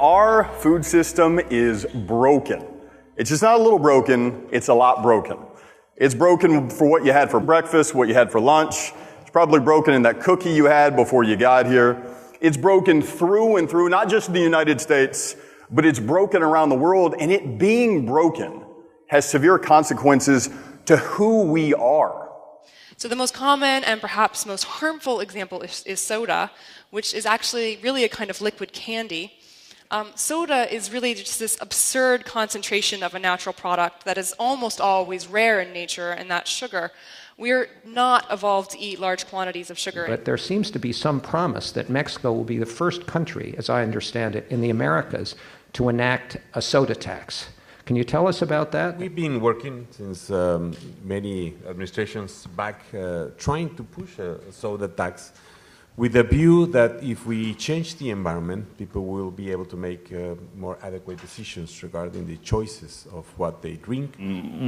our food system is broken. It's just not a little broken, it's a lot broken. It's broken for what you had for breakfast, what you had for lunch. It's probably broken in that cookie you had before you got here. It's broken through and through, not just in the United States, but it's broken around the world, and it being broken has severe consequences to who we are. So the most common and perhaps most harmful example is soda, which is actually really a kind of liquid candy. Soda is really just this absurd concentration of a natural product that is almost always rare in nature, and that's sugar. We're not evolved to eat large quantities of sugar. But there seems to be some promise that Mexico will be the first country, as I understand it, in the Americas to enact a soda tax. Can you tell us about that? We've been working since many administrations back trying to push a soda tax with the view that if we change the environment, people will be able to make more adequate decisions regarding the choices of what they drink.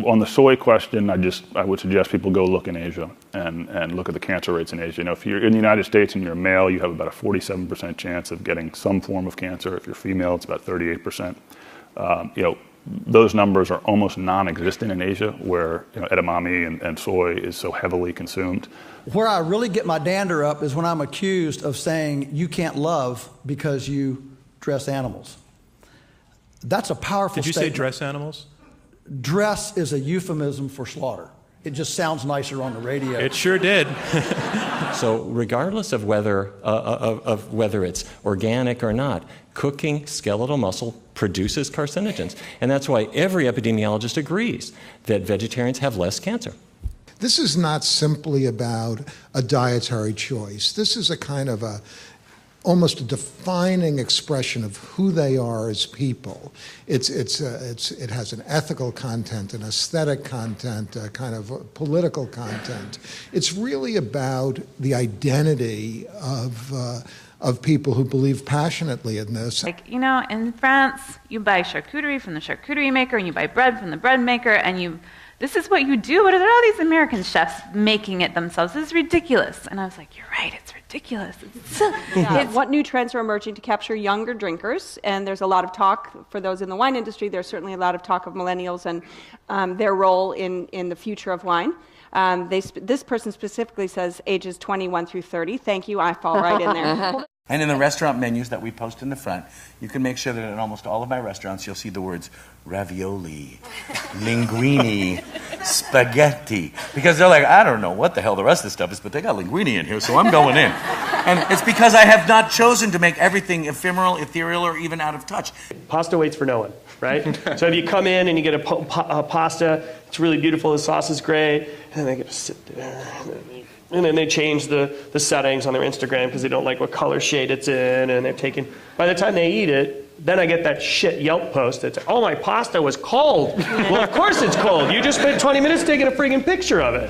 On the soy question, I would suggest people go look in Asia and look at the cancer rates in Asia. You know, if you're in the United States and you're a male, you have about a 47% chance of getting some form of cancer. If you're female, it's about 38%. You know, those numbers are almost non-existent in Asia, where edamame and soy is so heavily consumed. Where I really get my dander up is when I'm accused of saying you can't love because you dress animals. That's a powerful statement. Did you say dress animals? Dress is a euphemism for slaughter. It just sounds nicer on the radio. It sure did. So regardless of whether it's organic or not, cooking skeletal muscle produces carcinogens. And that's why every epidemiologist agrees that vegetarians have less cancer. This is not simply about a dietary choice. This is a kind of almost a defining expression of who they are as people. It has an ethical content, an aesthetic content, a kind of political content. It's really about the identity of people who believe passionately in this. Like, you know, in France, you buy charcuterie from the charcuterie maker, and you buy bread from the bread maker, and this is what you do. What are all these American chefs making it themselves? This is ridiculous. And I was like, you're right, it's ridiculous. What new trends are emerging to capture younger drinkers? And there's a lot of talk, for those in the wine industry, there's certainly a lot of talk of millennials and their role in the future of wine. This person specifically says ages 21 through 30. Thank you, I fall right in there. And in the restaurant menus that we post in the front, you can make sure that in almost all of my restaurants you'll see the words ravioli, linguine, spaghetti. Because they're like, I don't know what the hell the rest of this stuff is, but they got linguine in here, so I'm going in. And it's because I have not chosen to make everything ephemeral, ethereal, or even out of touch. Pasta waits for no one, right? So if you come in and you get a pasta, it's really beautiful, the sauce is great, and then they get to sit there. And then they change the settings on their Instagram because they don't like what color shade it's in, and they're taking, by the time they eat it, then I get that shit Yelp post that's, oh, my pasta was cold. Well, of course it's cold. You just spent 20 minutes taking a friggin' picture of it.